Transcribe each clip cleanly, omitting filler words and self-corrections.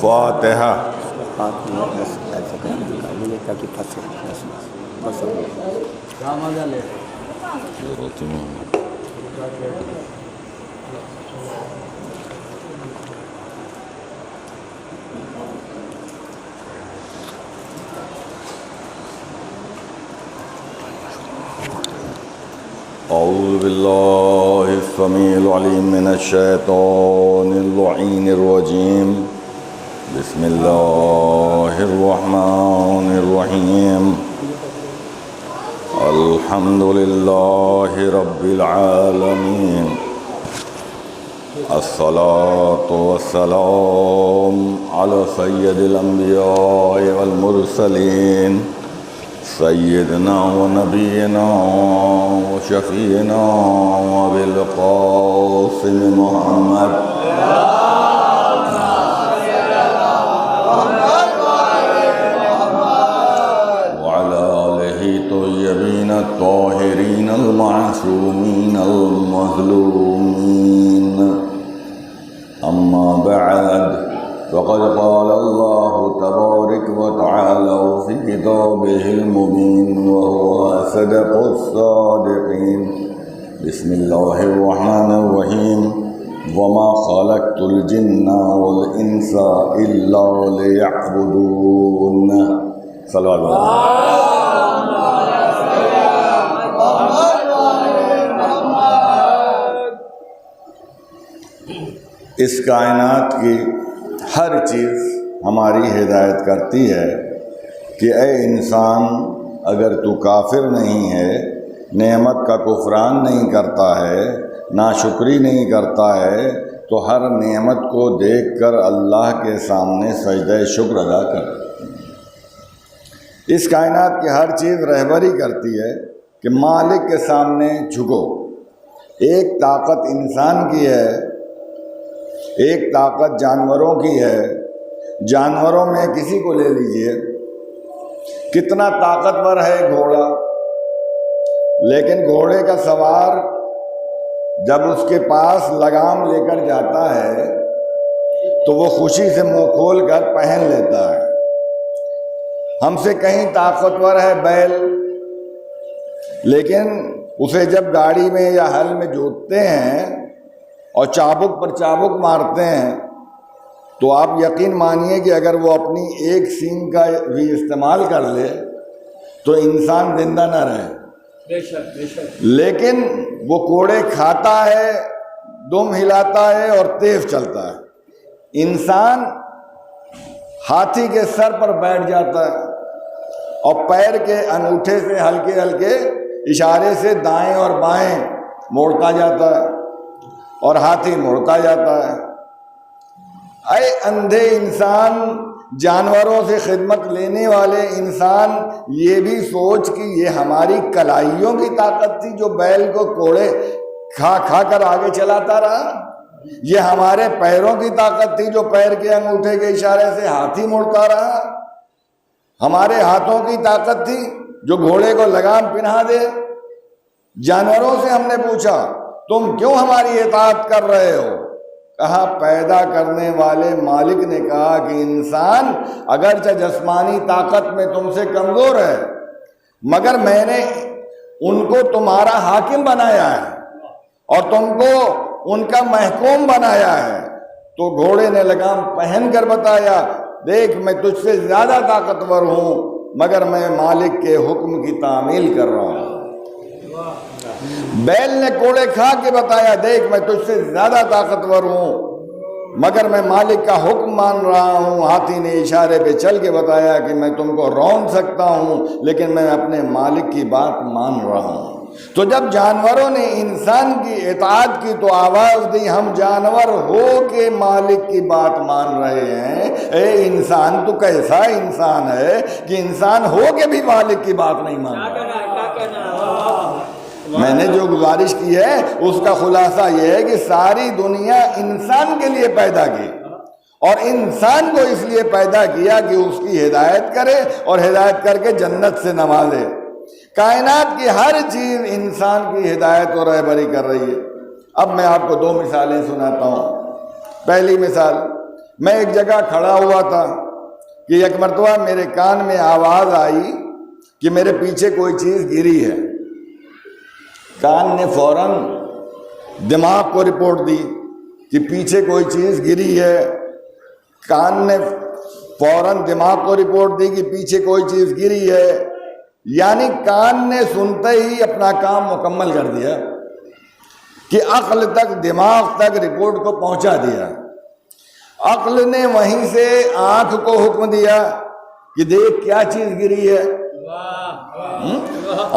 فاتحہ. اعوذ باللہ السمیع العلیم من الشیطان اللعین الرجیم. بسم اللہ الرحمن الرحیم. الحمد للہ رب العالمین. الصلاة والسلام علی سید الانبیاء والمرسلین سیدنا و نبینا و شفیعنا و بالقاسم محمد طیبین الطاہرین المعصومین المظلومین. اما بعد فقد قال اللہ تبارک وتعالی فی کتابہ المبین وهو صدق الصادقین. بسم اللہ الرحمن الرحیم. وما خلقت الجن والانس الا لیعبدون. صلی اللہ علیہ وسلم. اس کائنات کی ہر چیز ہماری ہدایت کرتی ہے کہ اے انسان، اگر تو کافر نہیں ہے، نعمت کا کفران نہیں کرتا ہے، ناشکری نہیں کرتا ہے، تو ہر نعمت کو دیکھ کر اللہ کے سامنے سجدہ شکر ادا کر. اس کائنات کی ہر چیز رہبری کرتی ہے کہ مالک کے سامنے جھکو. ایک طاقت انسان کی ہے، ایک طاقت جانوروں کی ہے. جانوروں میں کسی کو لے لیجئے، کتنا طاقتور ہے گھوڑا، لیکن گھوڑے کا سوار جب اس کے پاس لگام لے کر جاتا ہے تو وہ خوشی سے منہ کھول کر پہن لیتا ہے. ہم سے کہیں طاقتور ہے بیل، لیکن اسے جب گاڑی میں یا ہل میں جوتتے ہیں اور چابک پر چابک مارتے ہیں تو آپ یقین مانیے کہ اگر وہ اپنی ایک سینگ کا بھی استعمال کر لے تو انسان زندہ نہ رہے. بے شک بے شک. لیکن وہ کوڑے کھاتا ہے، دم ہلاتا ہے اور تیز چلتا ہے. انسان ہاتھی کے سر پر بیٹھ جاتا ہے اور پیر کے انگوٹھے سے ہلکے ہلکے اشارے سے دائیں اور بائیں موڑتا جاتا ہے اور ہاتھی مڑتا جاتا ہے. اے اندھے انسان، جانوروں سے خدمت لینے والے انسان، یہ بھی سوچ کہ یہ ہماری کلائیوں کی طاقت تھی جو بیل کو کوڑے کھا کھا کر آگے چلاتا رہا. یہ ہمارے پیروں کی طاقت تھی جو پیر کے انگوٹھے کے اشارے سے ہاتھی مڑتا رہا. ہمارے ہاتھوں کی طاقت تھی جو گھوڑے کو لگام پہنا دے. جانوروں سے ہم نے پوچھا تم کیوں ہماری اطاعت کر رہے ہو؟ کہا پیدا کرنے والے مالک نے کہا کہ انسان اگرچہ جسمانی طاقت میں تم سے کمزور ہے، مگر میں نے ان کو تمہارا حاکم بنایا ہے اور تم کو ان کا محکوم بنایا ہے. تو گھوڑے نے لگام پہن کر بتایا، دیکھ میں تجھ سے زیادہ طاقتور ہوں، مگر میں مالک کے حکم کی تعمیل کر رہا ہوں. بیل نے کوڑے کھا کے بتایا، دیکھ میں تجھ سے زیادہ طاقتور ہوں، مگر میں مالک کا حکم مان رہا ہوں. ہاتھی نے اشارے پہ چل کے بتایا کہ میں تم کو رون سکتا ہوں، لیکن میں اپنے مالک کی بات مان رہا ہوں. تو جب جانوروں نے انسان کی اطاعت کی تو آواز دی، ہم جانور ہو کے مالک کی بات مان رہے ہیں. اے انسان تو کیسا انسان ہے کہ انسان ہو کے بھی مالک کی بات نہیں مان رہا. میں نے جو گزارش کی ہے اس کا خلاصہ یہ ہے کہ ساری دنیا انسان کے لیے پیدا کی اور انسان کو اس لیے پیدا کیا کہ اس کی ہدایت کرے اور ہدایت کر کے جنت سے نوازے۔ کائنات کی ہر چیز انسان کی ہدایت اور رہبری کر رہی ہے۔ اب میں آپ کو 2 مثالیں سناتا ہوں۔ پہلی مثال، میں ایک جگہ کھڑا ہوا تھا کہ ایک مرتبہ میرے کان میں آواز آئی کہ میرے پیچھے کوئی چیز گری ہے۔ کان نے فوراً دماغ کو رپورٹ دی کہ پیچھے کوئی چیز گری ہے۔ کان نے فوراً دماغ کو رپورٹ دی کہ پیچھے کوئی چیز گری ہے، یعنی کان نے سنتے ہی اپنا کام مکمل کر دیا کہ عقل تک، دماغ تک رپورٹ کو پہنچا دیا۔ عقل نے وہیں سے آنکھ کو حکم دیا کہ دیکھ کیا چیز گری ہے۔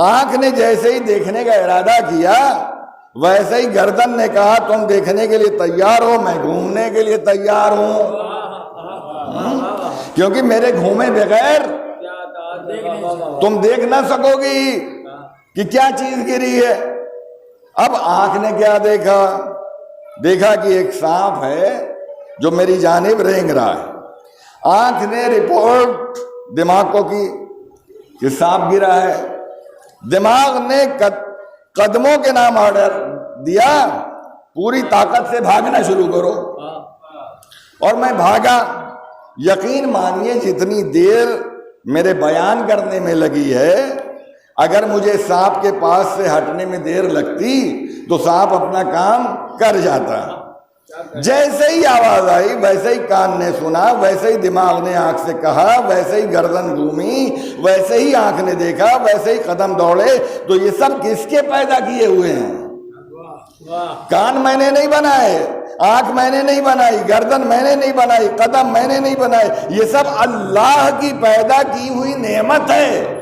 آنکھ نے جیسے ہی دیکھنے کا ارادہ کیا، ویسے ہی گردن نے کہا تم دیکھنے کے لیے تیار ہو، میں گھومنے کے لیے تیار ہوں، کیونکہ میرے گھومے بغیر تم دیکھ نہ سکو گی کہ کیا چیز گری ہے۔ اب آنکھ نے کیا دیکھا؟ دیکھا کہ ایک سانپ ہے جو میری جانب رینگ رہا ہے۔ آنکھ نے رپورٹ دماغ کو کی کہ سانپ گرا ہے۔ دماغ نے قدموں کے نام آرڈر دیا، پوری طاقت سے بھاگنا شروع کرو، اور میں بھاگا۔ یقین مانیے جتنی دیر میرے بیان کرنے میں لگی ہے، اگر مجھے سانپ کے پاس سے ہٹنے میں دیر لگتی تو سانپ اپنا کام کر جاتا۔ جیسے ہی آواز آئی ویسے ہی کان نے سنا، ویسے ہی دماغ نے آنکھ سے کہا، ویسے ہی گردن گھومی، ویسے ہی آنکھ نے دیکھا، ویسے ہی قدم دوڑے۔ تو یہ سب کس کے پیدا کیے ہوئے ہیں؟ کان میں نے نہیں بنائے، آنکھ میں نے نہیں بنائی، گردن میں نے نہیں بنائی، قدم میں نے نہیں بنائے، یہ سب اللہ کی پیدا کی ہوئی نعمت ہے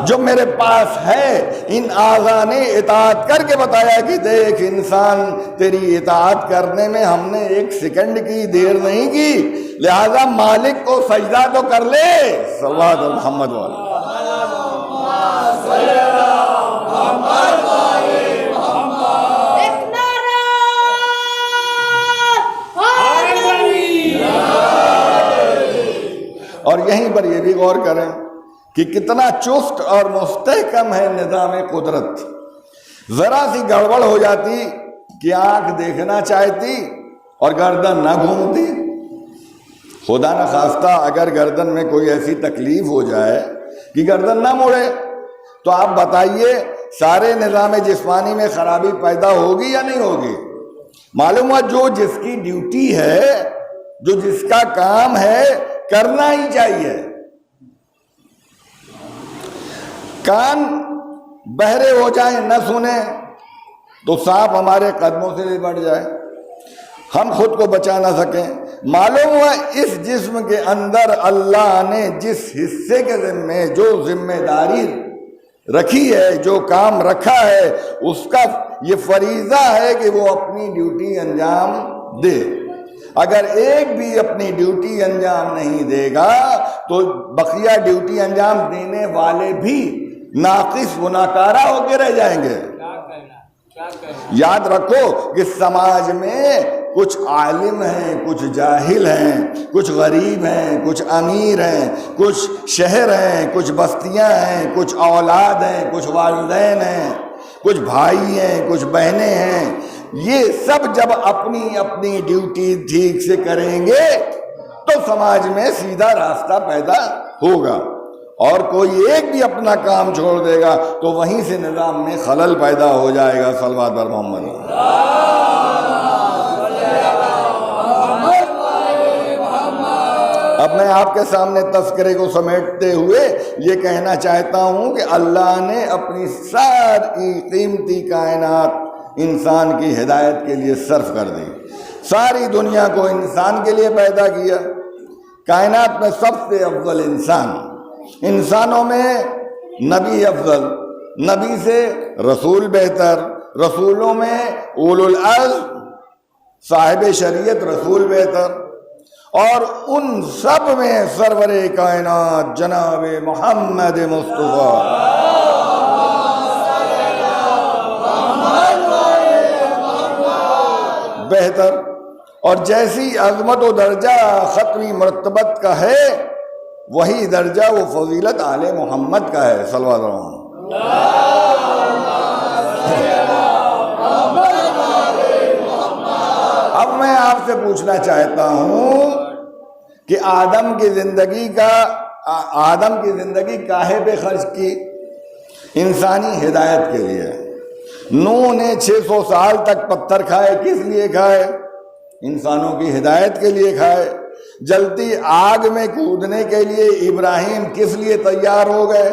جو میرے پاس ہے۔ ان اعضاء نے اطاعت کر کے بتایا کہ دیکھ انسان، تیری اطاعت کرنے میں ہم نے 1 سیکنڈ کی دیر نہیں کی، لہذا مالک کو سجدہ تو کر لے۔ صلوات محمد والا۔ اور یہیں پر یہ بھی غور کریں کہ کتنا چست اور مستحکم ہے نظام قدرت۔ ذرا سی گڑبڑ ہو جاتی کہ آنکھ دیکھنا چاہتی اور گردن نہ گھومتی۔ خدا نہ خواستہ اگر گردن میں کوئی ایسی تکلیف ہو جائے کہ گردن نہ مڑے، تو آپ بتائیے سارے نظام جسمانی میں خرابی پیدا ہوگی یا نہیں ہوگی؟ معلوم ہوا جو جس کی ڈیوٹی ہے، جو جس کا کام ہے، کرنا ہی چاہیے۔ کان بہرے ہو جائیں، نہ سنیں، تو سانپ ہمارے قدموں سے لپٹ جائے، ہم خود کو بچا نہ سکیں۔ معلوم ہوا اس جسم کے اندر اللہ نے جس حصے کے ذمے جو ذمہ داری رکھی ہے، جو کام رکھا ہے، اس کا یہ فریضہ ہے کہ وہ اپنی ڈیوٹی انجام دے۔ اگر ایک بھی اپنی ڈیوٹی انجام نہیں دے گا تو بقیہ ڈیوٹی انجام دینے والے بھی ناقص و ناکارہ ہو کے رہ جائیں گے۔ یاد رکھو کہ سماج میں کچھ عالم ہیں، کچھ جاہل ہیں، کچھ غریب ہیں، کچھ امیر ہیں، کچھ شہر ہیں، کچھ بستیاں ہیں، کچھ اولاد ہیں، کچھ والدین ہیں، کچھ بھائی ہیں، کچھ بہنیں ہیں۔ یہ سب جب اپنی اپنی ڈیوٹی ٹھیک سے کریں گے تو سماج میں سیدھا راستہ پیدا ہوگا، اور کوئی ایک بھی اپنا کام چھوڑ دے گا تو وہیں سے نظام میں خلل پیدا ہو جائے گا۔ صلوات بر محمد۔ اب میں آپ کے سامنے تذکرے کو سمیٹتے ہوئے یہ کہنا چاہتا ہوں کہ اللہ نے اپنی ساری قیمتی کائنات انسان کی ہدایت کے لیے صرف کر دی۔ ساری دنیا کو انسان کے لیے پیدا کیا۔ کائنات میں سب سے افضل انسان، انسانوں میں نبی افضل، نبی سے رسول بہتر، رسولوں میں اولو العزم صاحب شریعت رسول بہتر، اور ان سب میں سرور کائنات جناب محمد مصطفیٰ بہتر۔ اور جیسی عظمت و درجہ ختمی مرتبت کا ہے وہی درجہ و فضیلت آل محمد کا ہے صلی اللہ علیہ وسلم۔ اب میں آپ سے پوچھنا چاہتا ہوں کہ آدم کی زندگی کاہے پہ خرچ کی؟ انسانی ہدایت کے لیے۔ نوح نے 600 سال تک پتھر کھائے، کس لیے کھائے؟ انسانوں کی ہدایت کے لیے کھائے۔ جلتی آگ میں کودنے کے لیے ابراہیم کس لیے تیار ہو گئے؟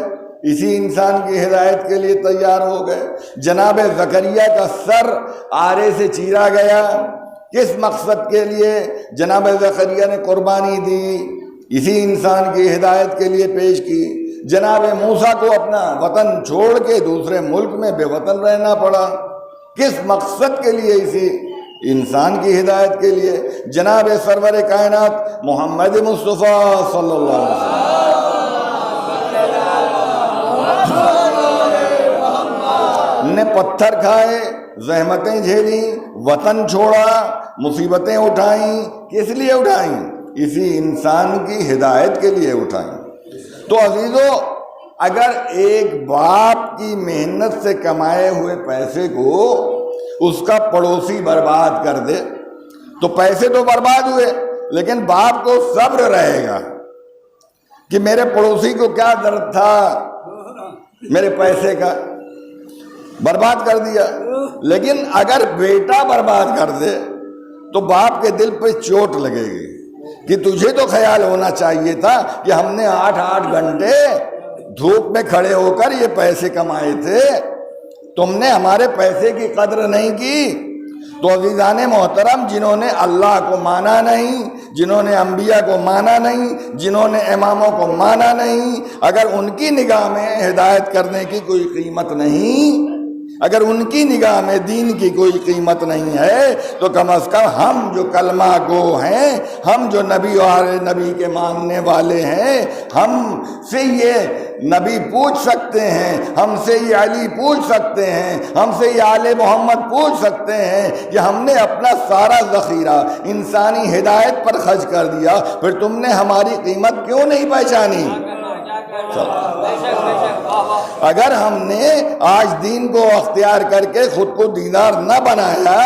اسی انسان کی ہدایت کے لیے تیار ہو گئے۔ جناب زکریا کا سر آرے سے چیرا گیا، کس مقصد کے لیے؟ جناب زکریا نے قربانی دی، اسی انسان کی ہدایت کے لیے پیش کی۔ جناب موسیٰ کو اپنا وطن چھوڑ کے دوسرے ملک میں بے وطن رہنا پڑا، کس مقصد کے لیے؟ اسی انسان کی ہدایت کے لیے۔ جناب سرور کائنات محمد مصطفیٰ صلی اللہ علیہ وسلم نے پتھر کھائے، زحمتیں جھیلی، وطن چھوڑا، مصیبتیں اٹھائیں، کس لیے اٹھائیں؟ اسی انسان کی ہدایت کے لیے اٹھائیں۔ تو عزیزو، اگر ایک باپ کی محنت سے کمائے ہوئے پیسے کو اس کا پڑوسی برباد کر دے تو پیسے تو برباد ہوئے، لیکن باپ کو صبر رہے گا کہ میرے پڑوسی کو کیا درد تھا میرے پیسے کا، برباد کر دیا۔ لیکن اگر بیٹا برباد کر دے تو باپ کے دل پہ چوٹ لگے گی کہ تجھے تو خیال ہونا چاہیے تھا کہ ہم نے 8 گھنٹے دھوپ میں کھڑے ہو کر یہ پیسے کمائے تھے، تم نے ہمارے پیسے کی قدر نہیں کی۔ تو عزیزان محترم، جنہوں نے اللہ کو مانا نہیں، جنہوں نے انبیاء کو مانا نہیں، جنہوں نے اماموں کو مانا نہیں، اگر ان کی نگاہ میں ہدایت کرنے کی کوئی قیمت نہیں، اگر ان کی نگاہ میں دین کی کوئی قیمت نہیں ہے، تو کم از کم ہم جو کلمہ گو ہیں، ہم جو نبی اور نبی کے ماننے والے ہیں، ہم سے یہ نبی پوچھ سکتے ہیں، ہم سے یہ علی پوچھ سکتے ہیں، ہم سے یہ آل محمد پوچھ سکتے ہیں کہ ہم نے اپنا سارا ذخیرہ انسانی ہدایت پر خرچ کر دیا، پھر تم نے ہماری قیمت کیوں نہیں پہچانی؟ اگر ہم نے آج دین کو اختیار کر کے خود کو دیندار نہ بنایا،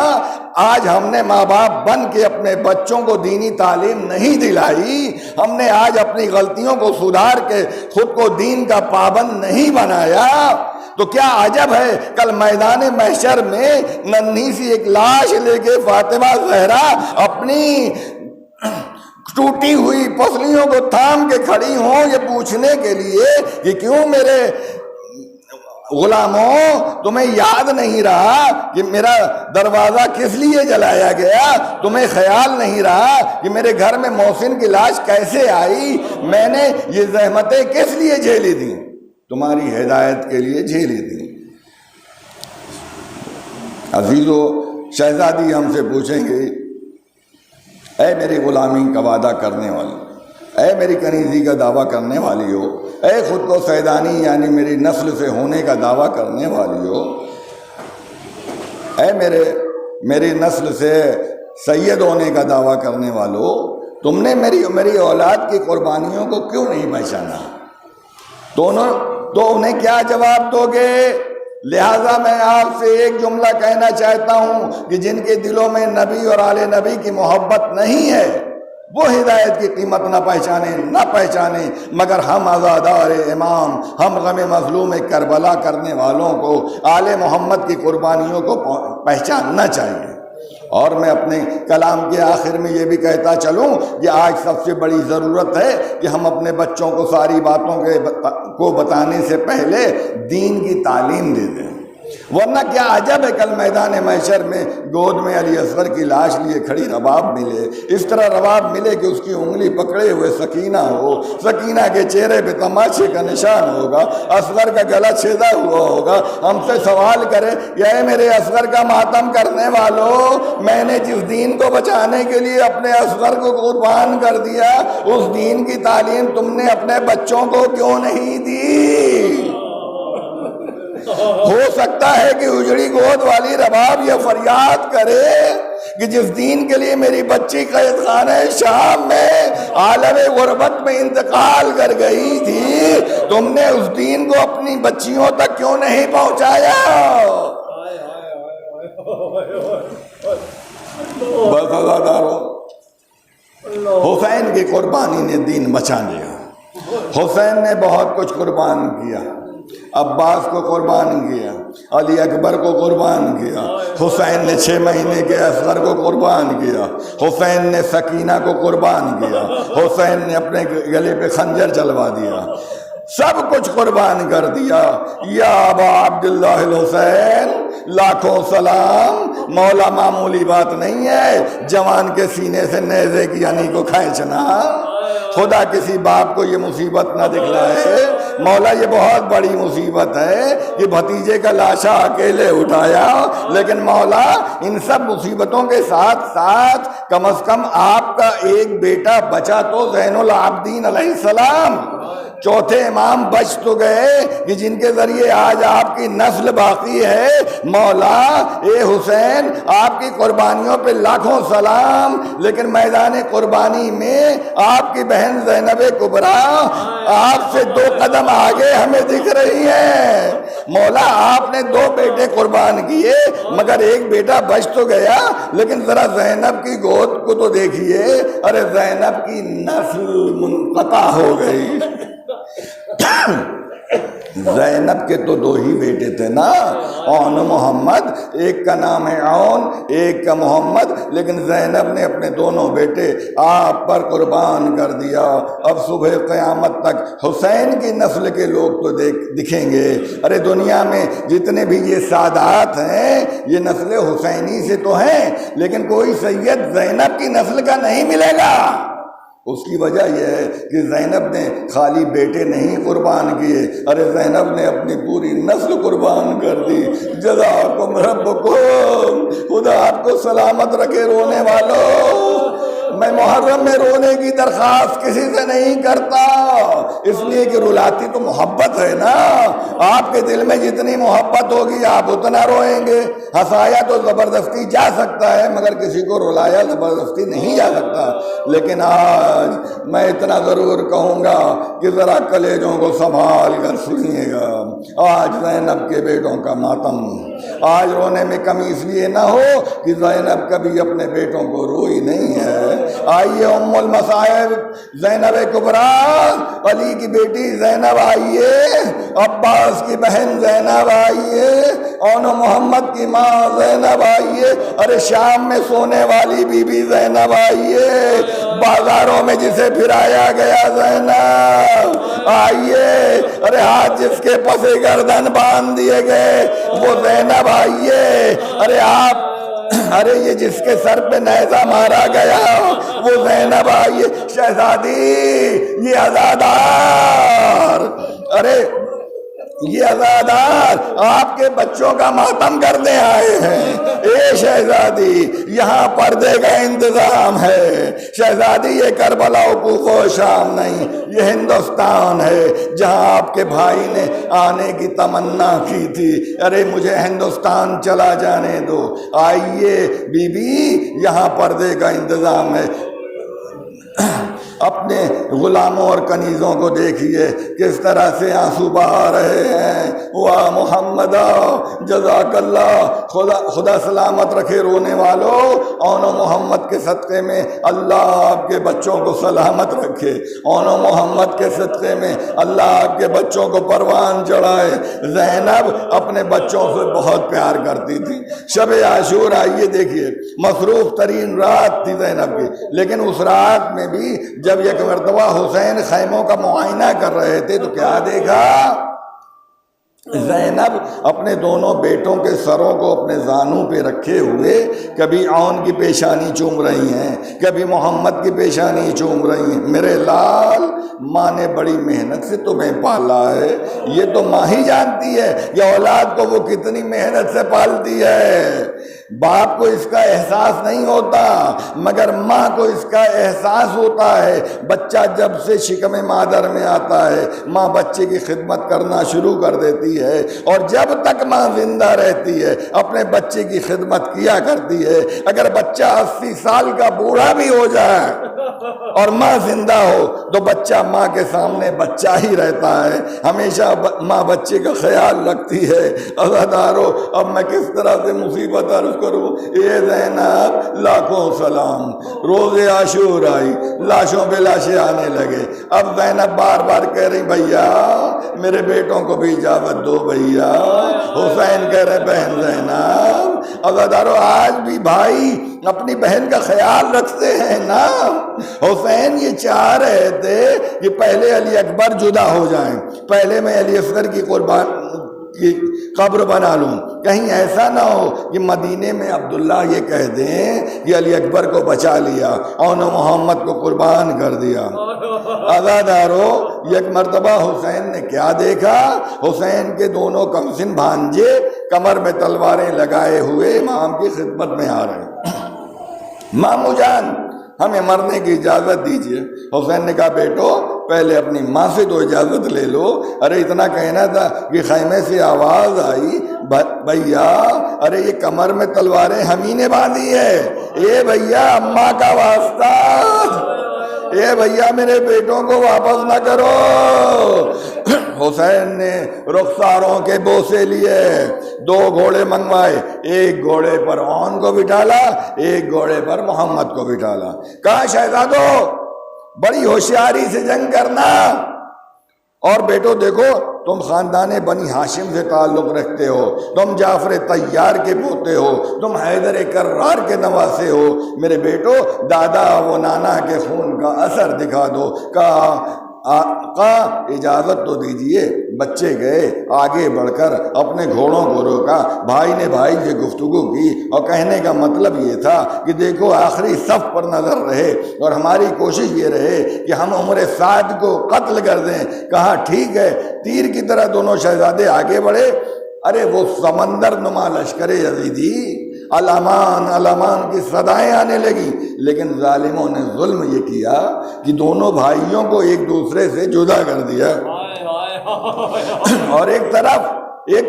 آج ہم نے ماں باپ بن کے اپنے بچوں کو دینی تعلیم نہیں دلائی، ہم نے آج اپنی غلطیوں کو سدھار کے خود کو دین کا پابند نہیں بنایا، تو کیا عجب ہے کل میدان محشر میں ننھی سی ایک لاش لے کے فاطمہ زہرا اپنی ٹوٹی ہوئی پسلیوں کو تھام کے کھڑی ہوں یہ پوچھنے کے لیے کہ کیوں میرے غلاموں تمہیں یاد نہیں رہا کہ میرا دروازہ کس لیے جلایا گیا، تمہیں خیال نہیں رہا کہ میرے گھر میں محسن کی لاش کیسے آئی، میں نے یہ زحمتیں کس لیے جھیلی تھیں؟ تمہاری ہدایت کے لیے جھیلی تھی۔ عزیزو، شہزادی ہم سے پوچھیں گے، اے میری غلامی کا وعدہ کرنے والی، اے میری کنیزی کا دعویٰ کرنے والی ہو، اے خود کو سیدانی یعنی میری نسل سے ہونے کا دعویٰ کرنے والی ہو، اے میری نسل سے سید ہونے کا دعویٰ کرنے والو، تم نے میری اولاد کی قربانیوں کو کیوں نہیں پہچانا؟ تو انہیں کیا جواب دو گے؟ لہٰذا میں آپ سے ایک جملہ کہنا چاہتا ہوں کہ جن کے دلوں میں نبی اور آل نبی کی محبت نہیں ہے وہ ہدایت کی قیمت نہ پہچانے، مگر ہم عزادار امام، ہم غم مظلوم کربلا کرنے والوں کو آل محمد کی قربانیوں کو پہچاننا چاہیے۔ اور میں اپنے کلام کے آخر میں یہ بھی کہتا چلوں کہ آج سب سے بڑی ضرورت ہے کہ ہم اپنے بچوں کو ساری باتوں کو بتانے سے پہلے دین کی تعلیم دے دیں، ورنہ کیا عجب ہے کل میدان محشر میں گود میں علی اصغر کی لاش لیے کھڑی رباب ملے، اس طرح رباب ملے کہ اس کی انگلی پکڑے ہوئے سکینہ ہو، سکینہ کے چہرے پہ تماشے کا نشان ہوگا، اصغر کا گلا چھیدا ہوا ہوگا، ہم سے سوال کرے کہ اے میرے اصغر کا ماتم کرنے والوں، میں نے جس دین کو بچانے کے لیے اپنے اصغر کو قربان کر دیا، اس دین کی تعلیم تم نے اپنے بچوں کو کیوں نہیں دی؟ ہو سکتا ہے کہ اجڑی گود والی رباب یہ فریاد کرے کہ جس دین کے لیے میری بچی قید خانہ شام میں عالم غربت میں انتقال کر گئی تھی، تم نے اس دین کو اپنی بچیوں تک کیوں نہیں پہنچایا؟ بس ازاداروں، حسین کی قربانی نے دین بچا لیا۔ حسین نے بہت کچھ قربان کیا، عباس کو قربان کیا، علی اکبر کو قربان کیا، حسین نے 6 مہینے کے اصغر کو قربان کیا، حسین نے سکینہ کو قربان کیا، حسین نے اپنے گلے پہ خنجر چلوا دیا، سب کچھ قربان کر دیا۔ یا ابا عبداللہ الحسین، لاکھوں سلام۔ مولا معمولی بات نہیں ہے جوان کے سینے سے نیزے کی یعنی کو کھینچنا۔ خدا کسی باپ کو یہ مصیبت نہ دکھلائے، مولا یہ بہت بڑی مصیبت ہے کہ بھتیجے کا لاشا اکیلے اٹھایا، لیکن مولا ان سب مصیبتوں کے ساتھ ساتھ کم از کم آپ کا ایک بیٹا بچا تو، زین العابدین علیہ السلام، چوتھے امام بچ تو گئے کہ جن کے ذریعے آج آپ کی نسل باقی ہے۔ مولا اے حسین، آپ کی قربانیوں پہ لاکھوں سلام، لیکن میدان قربانی میں آپ کی بہن زینب کبریٰ آپ سے 2 قدم آگے ہمیں دکھ رہی ہے۔ مولا آپ نے 2 بیٹے قربان کیے مگر ایک بیٹا بچ تو گیا، لیکن ذرا زینب کی گود کو تو دیکھیے، ارے زینب کی نسل منقطع ہو گئی۔ زینب کے تو 2 ہی بیٹے تھے نا، اون و محمد، ایک کا نام ہے اون، ایک کا محمد، لیکن زینب نے اپنے دونوں بیٹے آپ پر قربان کر دیا۔ اب صبح قیامت تک حسین کی نسل کے لوگ تو دکھیں گے۔ ارے دنیا میں جتنے بھی یہ سادات ہیں یہ نسل حسینی سے تو ہیں، لیکن کوئی سید زینب کی نسل کا نہیں ملے گا۔ اس کی وجہ یہ ہے کہ زینب نے خالی بیٹے نہیں قربان کیے، ارے زینب نے اپنی پوری نسل قربان کر دی۔ جزاکم ربکم، خدا آپ کو سلامت رکھے رونے والوں۔ میں محرم میں رونے کی درخواست کسی سے نہیں کرتا، اس لیے کہ رلاتی تو محبت ہے نا، آپ کے دل میں جتنی محبت ہوگی آپ اتنا روئیں گے۔ ہنسایا تو زبردستی جا سکتا ہے مگر کسی کو رلایا زبردستی نہیں جا سکتا۔ لیکن آج میں اتنا ضرور کہوں گا کہ ذرا کلیجوں کو سنبھال کر سنیے گا۔ آج زینب کے بیٹوں کا ماتم، آج رونے میں کمی اس لیے نہ ہو کہ زینب کبھی اپنے بیٹوں کو روئی نہیں ہے۔ آئیے ام المصائب زینب کبریٰ، علی کی بیٹی زینب آئیے، عباس کی بہن زینب آئیے، اون محمد کی ماں زینب آئیے، ارے شام میں سونے والی بی بی زینب آئیے، بازاروں میں جسے پھرایا گیا زینب آئیے، ارے ہاتھ جس کے پسے گردن باندھ دیے گئے وہ زینب آئیے، ارے یہ جس کے سر پہ نیزہ مارا گیا وہ زینب آئیے، شہزادی یہ عزادار، ارے یہ عزادار آپ کے بچوں کا ماتم کرنے آئے ہیں۔ اے شہزادی یہاں پردے کا انتظام ہے، شہزادی یہ کربلا و کوفہ و شام نہیں، یہ ہندوستان ہے جہاں آپ کے بھائی نے آنے کی تمنا کی تھی، ارے مجھے ہندوستان چلا جانے دو۔ آئیے بی بی یہاں پردے کا انتظام ہے۔ اپنے غلاموں اور کنیزوں کو دیکھیے کس طرح سے آنسو بہا رہے ہیں۔ واہ محمد جزاک اللہ، خدا سلامت رکھے رونے والوں۔ اون محمد کے صدقے میں اللہ آپ کے بچوں کو سلامت رکھے، اون محمد کے صدقے میں اللہ آپ کے بچوں کو پروان چڑھائے۔ زینب اپنے بچوں سے بہت پیار کرتی تھی۔ شب عاشورا یہ دیکھیے مصروف ترین رات تھی زینب کی، لیکن اس رات میں بھی جب ایک مرتبہ حسین خیموں کا معائنہ کر رہے تھے تو کیا دیکھا؟ زینب اپنے دونوں بیٹوں کے سروں کو اپنے زانوں پہ رکھے ہوئے کبھی اون کی پیشانی چوم رہی ہیں، کبھی محمد کی پیشانی چوم رہی ہیں۔ میرے لال، ماں نے بڑی محنت سے تمہیں پالا ہے، یہ تو ماں ہی جانتی ہے کہ اولاد کو وہ کتنی محنت سے پالتی ہے۔ باپ کو اس کا احساس نہیں ہوتا مگر ماں کو اس کا احساس ہوتا ہے۔ بچہ جب سے شکم مادر میں آتا ہے ماں بچے کی خدمت کرنا شروع کر دیتی ہے، اور جب تک ماں زندہ رہتی ہے اپنے بچے کی خدمت کیا کرتی ہے۔ اگر بچہ 80 سال کا بوڑھا بھی ہو جائے اور ماں زندہ ہو تو بچہ ماں کے سامنے بچہ ہی رہتا ہے، ہمیشہ ماں بچے کا خیال رکھتی ہے۔ عزادارو، اب میں کس طرح سے مصیبت عرض کروں۔ اے زینب لاکھوں سلام، روز عاشور آئی، لاشوں پہ لاشیں آنے لگے۔ اب زینب بار بار کہہ رہی بھیا میرے بیٹوں کو بھی اجازت دو بھیا۔ حسین کہہ رہے بہن زینب۔ عزادارو، آج بھی بھائی اپنی بہن کا خیال رکھتے ہیں نا۔ حسین یہ چاہ رہے تھے کہ پہلے علی اکبر جدا ہو جائیں، پہلے میں علی اصغر کی قبر بنا لوں، کہیں ایسا نہ ہو کہ مدینے میں عبداللہ یہ کہہ دیں کہ علی اکبر کو بچا لیا اور محمد کو قربان کر دیا۔ عزادارو، ایک مرتبہ حسین نے کیا دیکھا؟ حسین کے دونوں کمسن بھانجے کمر میں تلواریں لگائے ہوئے امام کی خدمت میں آ رہے ہیں۔ مامو جان ہمیں مرنے کی اجازت دیجیے۔ حسین نے کہا بیٹو پہلے اپنی ماں سے تو اجازت لے لو۔ ارے اتنا کہنا تھا کہ خیمے سے آواز آئی بھیا ارے یہ کمر میں تلواریں ہم ہی نے باندھی ہے، اے بھیا اماں کا واسطہ، اے بھیا میرے بیٹوں کو واپس نہ کرو۔ حسین نے رخساروں کے بوسے لیے، 2 گھوڑے منگوائے، ایک گھوڑے پر اون کو بٹھالا، ایک گھوڑے پر محمد کو بٹھالا۔ کہا شہزادو بڑی ہوشیاری سے جنگ کرنا، اور بیٹو دیکھو تم خاندان بنی ہاشم سے تعلق رکھتے ہو، تم جعفر طیار کے پوتے ہو، تم حیدر کرار کے نواسے ہو، میرے بیٹو دادا و نانا کے خون کا اثر دکھا دو۔ کہا اجازت تو دیجئے۔ بچے گئے، آگے بڑھ کر اپنے گھوڑوں کو روکا، بھائی نے بھائی سے گفتگو کی اور کہنے کا مطلب یہ تھا کہ دیکھو آخری صف پر نظر رہے اور ہماری کوشش یہ رہے کہ ہم عمر سعد کو قتل کر دیں۔ کہا ٹھیک ہے۔ تیر کی طرح دونوں شہزادے آگے بڑھے۔ ارے وہ سمندر نما لشکر یزیدی الامان الامان کی صدائیں آنے لگی، لیکن ظالموں نے ظلم یہ کیا کہ دونوں بھائیوں کو ایک دوسرے سے جدا کر دیا، اور ایک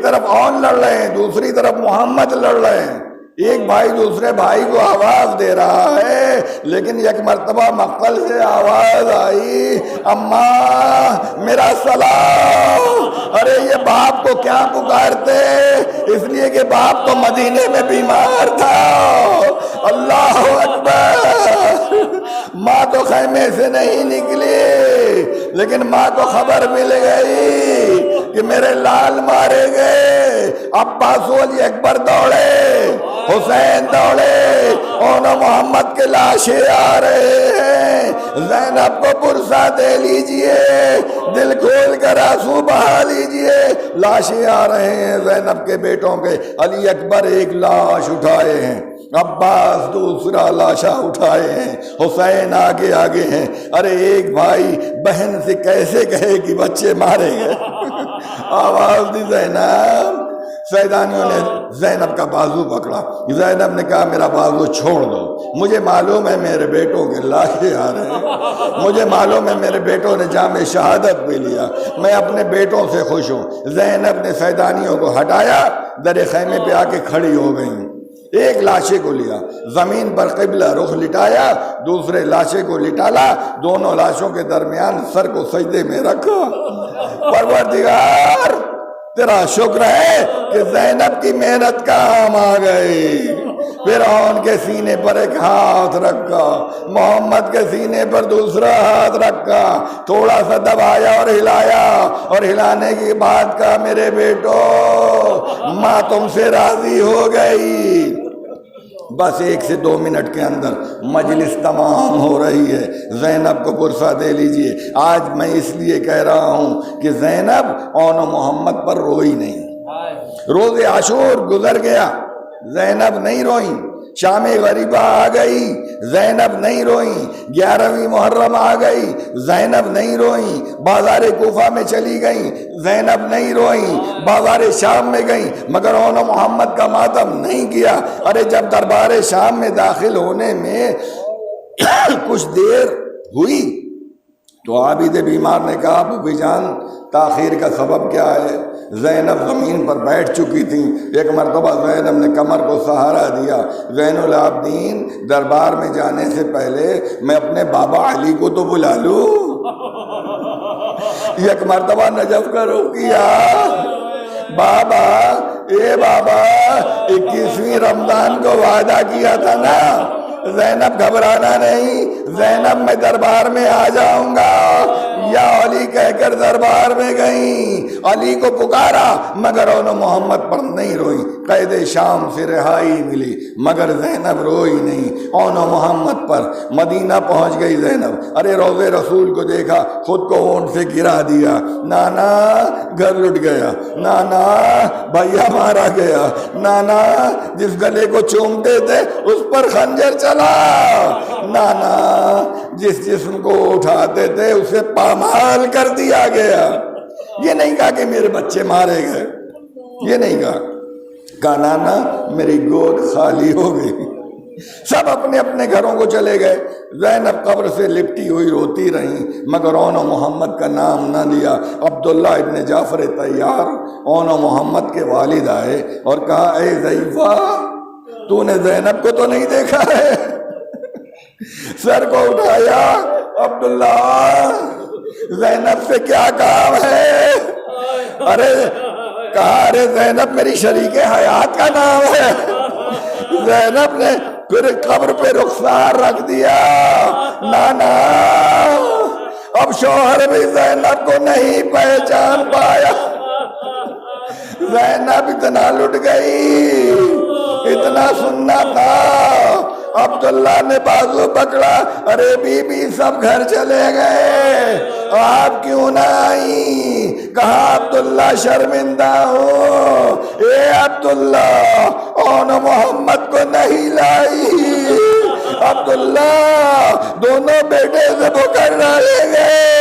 طرف اون لڑ رہے ہیں، دوسری طرف محمد لڑ رہے ہیں۔ ایک بھائی دوسرے بھائی کو آواز دے رہا ہے، لیکن ایک مرتبہ مقتل سے آواز آئی اماں میرا سلام۔ ارے یہ باپ کو کیا پکارتے؟ اس لیے کہ باپ تو مدینے میں بیمار تھا۔ اللہ اکبر۔ ماں تو خیمے سے نہیں نکلی، لیکن ماں کو خبر مل گئی کہ میرے لال مارے گئے۔ عباس و علی اکبر دوڑے، حسین دوڑے، اور محمد کے لاشیں آ رہے ہیں۔ زینب کو پرسہ دے لیجئے، دل کھول کر آنسو بہا لیجئے۔ لاشیں آ رہے ہیں زینب کے بیٹوں کے۔ علی اکبر ایک لاش اٹھائے ہیں، عباس دوسرا لاشا اٹھائے ہیں، حسین آگے آگے ہیں۔ ارے ایک بھائی بہن سے کیسے کہے کہ بچے مارے گئے؟ آواز دی زینب۔ سیدانیوں نے زینب کا بازو پکڑا۔ زینب نے کہا میرا بازو چھوڑ دو، مجھے معلوم ہے میرے بیٹوں کے لاشیں آ رہے ہیں، مجھے معلوم ہے میرے بیٹوں نے جام شہادت بھی لیا، میں اپنے بیٹوں سے خوش ہوں۔ زینب نے سیدانیوں کو ہٹایا، در خیمے پہ آ کے کھڑی ہو گئیں۔ ایک لاشے کو لیا، زمین پر قبلہ رخ لٹایا، دوسرے لاشے کو لٹالا، دونوں لاشوں کے درمیان سر کو سجدے میں رکھا۔ پروردگار تیرا شکر ہے کہ زینب کی محنت کام آ گئی۔ فرعون کے سینے پر ایک ہاتھ رکھا، محمد کے سینے پر دوسرا ہاتھ رکھا، تھوڑا سا دبایا اور ہلایا، اور ہلانے کے بعد کہا میرے بیٹو ماں تم سے راضی ہو گئی۔ بس 1 سے 2 منٹ کے اندر مجلس تمام ہو رہی ہے۔ زینب کو پرسہ دے لیجئے۔ آج میں اس لیے کہہ رہا ہوں کہ زینب اون و محمد پر روئی نہیں۔ روز عاشور گزر گیا، زینب نہیں روئیں۔ شام غریبہ آ گئی، زینب نہیں روئیں، 11ویں محرم آ گئی زینب نہیں روئیں، بازار کوفہ میں چلی گئیں زینب نہیں روئیں، بازار شام میں گئیں مگر اون محمد کا ماتم نہیں کیا۔ ارے جب دربار شام میں داخل ہونے میں کچھ دیر ہوئی تو عابد بیمار نے کہا ابو جان تاخیر کا سبب کیا ہے؟ زینب زمین پر بیٹھ چکی تھی، ایک مرتبہ زینب نے کمر کو سہارا دیا۔ زین العابدین دربار میں جانے سے پہلے میں اپنے بابا علی کو تو بلا لوں۔ ایک مرتبہ نجف کا رخ کیا، بابا اے بابا 21ویں رمضان کو وعدہ کیا تھا نا، زینب گھبرانا نہیں، زینب میں دربار میں آ جاؤں گا یا علی کہہ کر دربار میں گئیں، علی کو پکارا مگر انہوں محمد پر نہیں روئی، قید شام سے رہائی ملی مگر زینب روئی نہیں انہوں محمد پر۔ مدینہ پہنچ گئی زینب، ارے روضے رسول کو دیکھا، خود کو اونٹ سے گرا دیا، نانا گھر لٹ گیا، نانا بھیا مارا گیا، نانا جس گلے کو چومتے تھے اس پر خنجر چلا، نانا جس جسم کو اٹھاتے تھے اسے پامال کر دیا گیا۔ یہ نہیں کہا کہ میرے بچے مارے گئے، یہ نہیں کہا نانا میری گود خالی ہو گئی۔ سب اپنے اپنے گھروں کو چلے گئے، زینب قبر سے لپٹی ہوئی روتی رہیں مگر اونو محمد کا نام نہ لیا۔ عبداللہ ابن جعفر طیار اونو محمد کے والد آئے اور کہا اے ضعیفہ تو نے زینب کو تو نہیں دیکھا ہے؟ سر کو اٹھایا، عبداللہ زینب سے کیا کام ہے؟ ارے کہا ارے زینب میری شریک حیات کا نام ہے۔ زینب نے پھر قبر پہ رخسار رکھ دیا، نانا اب شوہر بھی زینب کو نہیں پہچان پایا۔ زینب اتنا لٹ گئی، اتنا سننا تھا۔ عبداللہ نے بازو پکڑا، ارے بی بی سب گھر چلے گئے، آپ کیوں نہ آئی؟ کہا عبداللہ شرمندہ ہوں، اے عبداللہ اون محمد کو نہیں لائی۔ عبداللہ دونوں بیٹے سے پکڑ رہے گئے۔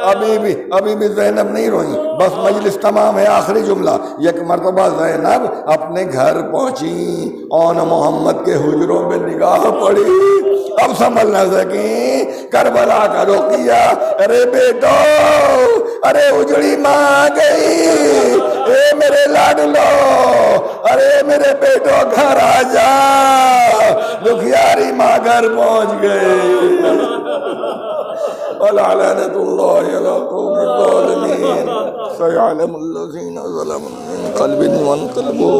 ابھی بھی زینب نہیں روئی، بس مجلس تمام ہے، آخری جملہ۔ یک مرتبہ زینب اپنے گھر پہنچی، اون محمد کے حجروں میں نگاہ پڑی، اب سنبھل نہ سکی، کربلا کا رخ کیا، ارے بیٹو ارے اجڑی ماں آ گئی، اے میرے لاڈلو ارے میرے بیٹو گھر آ جا۔ دکھیاری ماں گھر پہنچ گئی۔ لعنت اللہ علی قوم الظالمین، سیعلم الذین ظلموا من قلب وانقلبوا۔